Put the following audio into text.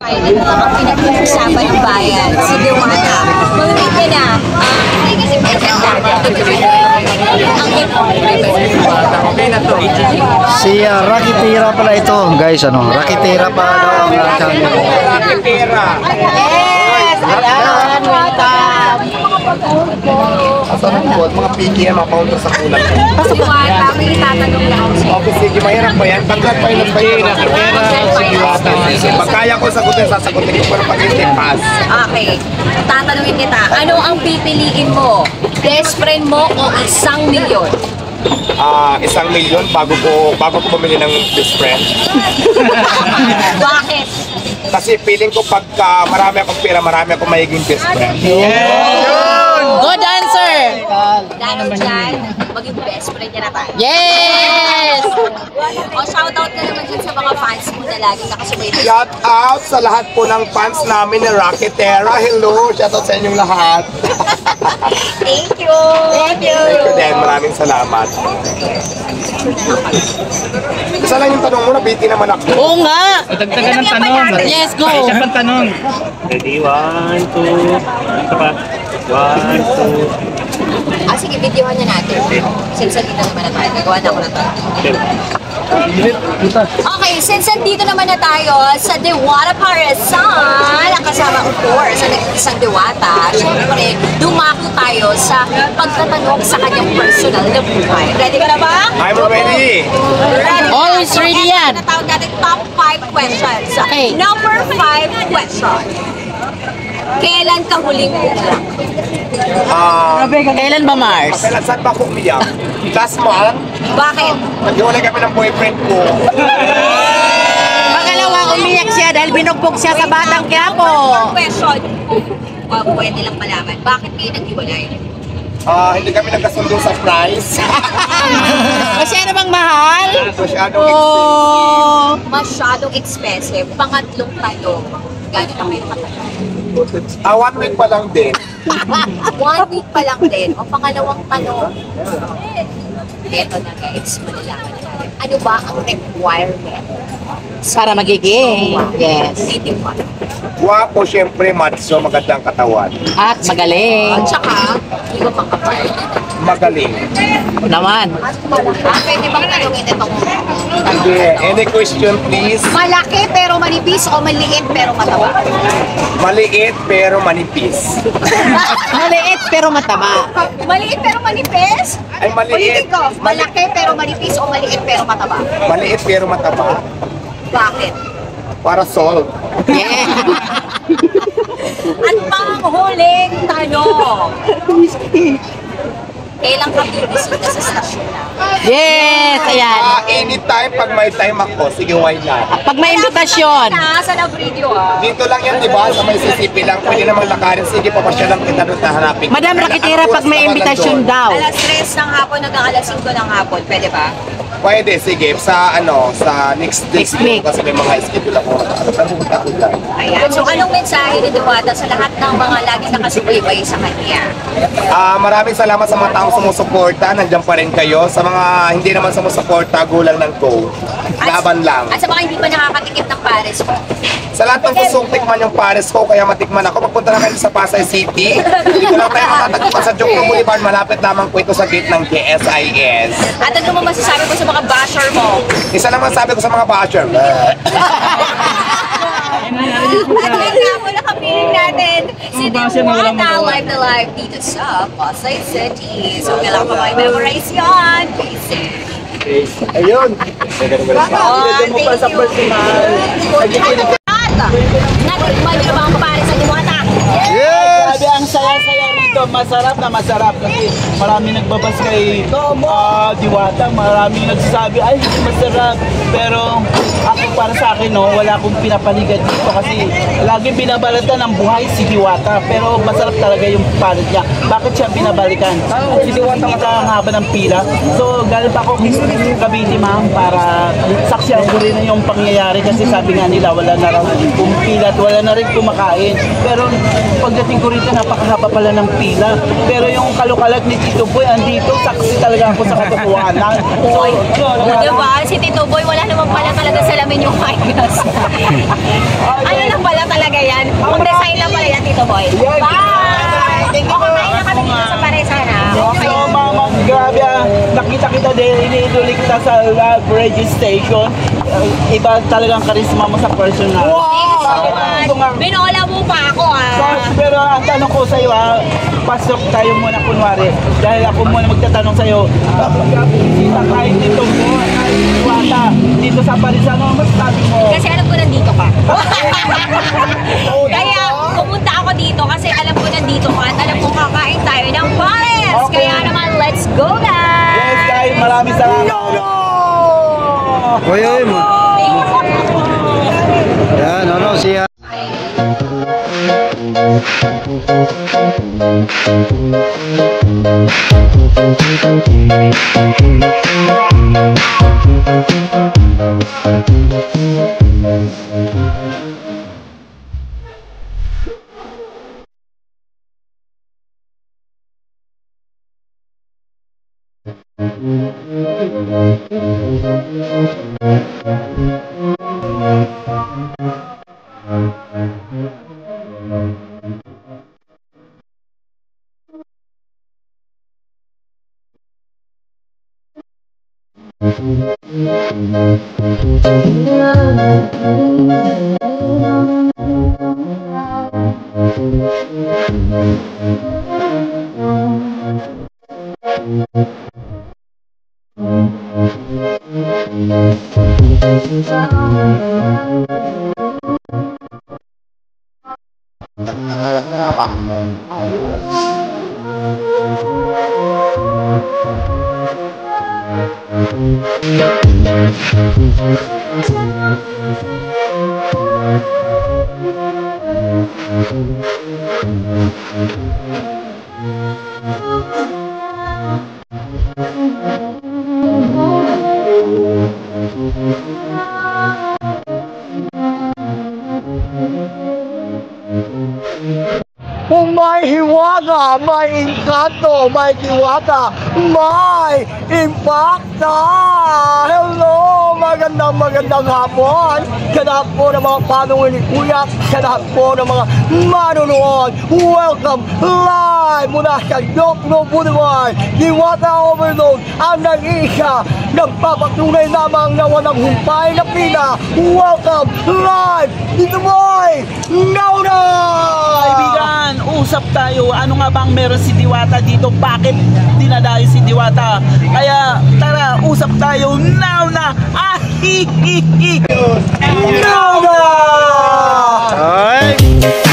akin, ano ba ang pinag-uusapan ng bayan? Si Diwata. Mamimit ka na. Kasi Si Rocky Tira pala ito, guys, ano? Rocky Tira pa daw ang channel. Rocky Tira. Yes! Ayan, welcome! Asan po, mga piki yan, mga paunta sa kulang. Diwata, may tatanong lang ako sa'yo. Okay, sige, mahirap ba yan? Pagkat pa yun ba yun? Pagkaya ko sagutin, sasagutin ko pero pag hindi pass. Okay, tatanungin kita, ano ang pipiliin mo? Best friend mo o 1,000,000? 1,000,000 bago ko bumili ng best friend. Bakit? Kasi feeling ko pagka marami akong pera, marami akong magiging best friend. Good answer! Dahil dyan, maging best friend niya na tayo. Yes! O shoutout ka naman dyan sa mga fans mo na lagi nakasubaybay. Shout out sa lahat po ng fans namin ni Rocky Tira. Hello! Shout out sa inyong lahat. Thank you! Thank you! Thank you din. Maraming salamat. Isa lang yung tanong mo, nabiti naman ako. Oo nga! Dagdagan ng tanong. Yes, go! Isa pang tanong. Ready? 1, 2. Ito pa. 1, 2. Sige, videohan niya natin. Since dito naman na tayo, gagawa na ako na to. Okay, since dito naman na tayo sa Diwata Paresan, kasama of course, sa isang Diwata, syempre, dumako tayo sa pagtatanong sa kanyang personal na buhay. Ready ka na ba? I'm ready. Ready. Always ready yan. Natawag natin top 5 questions. Okay. Number 5 question. Kailan ka huling umiyak? Kailan ba, Mars? Kailan saan ba ako umiyak? Last month, Bakit? nag-iwalay kami ng boyfriend ko. Pangalawa, umiyak siya dahil binugbog siya sa Batang Quiapo. Question. Pwede lang malaman. Bakit kayo nag-iwalay? Hindi kami nagkasundo sa price. Masyado bang mahal? Masyadong Oh! Masyadong expensive. Pangatlong tanong. Gano'n na kayo katagal? 1 week pa lang din. 1 week pa lang din. O pangalawang tanong. Eto na guys, malalaman na natin. Ano ba ang requirement? Para magiging. Yes. Diwata. Guwapo, syempre, macho, magandang katawan. At magaling. At saka, hindi ko makapal. Magaling. Naman. Pwede bang tanongin itong Hindi. Any question, please? malaki pero manipis o maliit pero mataba? Maliit pero manipis. Maliit pero mataba. Maliit pero manipis? Ay, maliit. Ulitin ko, malaki pero manipis o maliit pero mataba? Maliit pero mataba. Bakit? Para solve. Yeah. At panghuling tanong. Kailan ka bibisita sa stasyon na? Yes, ayan. Anytime, pag may time ako, sige, why not? Pag may imbitasyon. Sa love radio Dito lang yan, di ba? Sa may CCP lang. Pwede namang lakarin. Sige, papasya lang kita doon na hanapin. Madam Rakitira, pag may imbitasyon daw. Alas 3 ng hapon hanggang alas 5 ng hapon. Pwede ba? Pwede, sige. Sa sa next week. Kasi may mga schedule ako. Pumunta ko lang. Ayan. So anong mensahe ni Diwata sa lahat ng mga lagi nakasubaybay sa kanya? Maraming salamat sa mga taong sumusuporta. Nandiyan pa rin kayo. Sa mga hindi naman sumusuporta, gulang ng go. Laban lang. At sa mga hindi pa nakakatikip ng pares mo. Sa lahat ng gustong tikman yung pares ko, kaya matikman ako. Magpunta na kayo sa Pasay City. Dito lang tayo matatagpuan sa Jokno Boulevard. Malapit lamang po ito sa gate ng GSIS. At ano mo masasabi mo sa mga basher mo? Isa naman sabi ko sa mga basher. At yun nga po nakapiling natin si Diwata live na live dito sa Pasay City. So kailangan pa memorize yun. Basic. Ayun. Thank you. Natikman niyo ba ang pares sa Diwata? Grabe, ang saya-saya rito. Masarap na masarap. Kasi marami nagbabas kay Diwata. Marami nagsasabi, ay, masarap. Pero ako para sa akin, no, wala akong pinapaligan dito. Kasi lagi binabalatan ng buhay si Diwata. Pero masarap talaga yung pares niya. Bakit siya binabalikan? Si Diwata ang haba ng pila. So, galing pa ako kay Cavite, ma'am, para saksiyan ko rin yung pangyayari. Kasi sabi nga nila, wala na raw pila at wala na rin kumakain. Pero pagdating ko rito, napakahaba pala ng pila. Pero yung kalukalag ni Tito Boy, andito, saksi talaga ako sa katotohanan. Diba? Si Tito Boy, wala naman pala talaga salamin yung kaigas. Ano lang pala, pumunta sa live radio station. Iba talagang karisma mo sa personal. Binola mo pa ako Pero ang tanong ko sa'yo pasok tayo muna kunwari. Dahil ako muna magtatanong sa'yo, kita kahit dito mo, Diwata, dito sa Parisan, ano mas sabi mo? Kasi alam ko nandito ka. Kaya pumunta ako dito kasi alam ko nandito ka at alam ko kakain tayo ng pares. Okay. Kaya naman, let's go guys! Yes guys, maraming salamat. Uy, yan, ano, siya. May hiwaga, may engkanto, may diwata, may impacta! Hello! Magandang hapon! Sa lahat po ng mga panungon ni Kuya, sa lahat po ng mga manunood, welcome live mula sa Jokno Boulevard, Diwata Overload, ang nag-isa, nagpapatunay lamang na walang humpay na pila. Welcome live! Dito boy! Now na! Kaibigan, usap tayo. Ano nga bang meron si Diwata dito? Bakit dinadayo si Diwata? Kaya tara, usap tayo now na. Now na! Ay!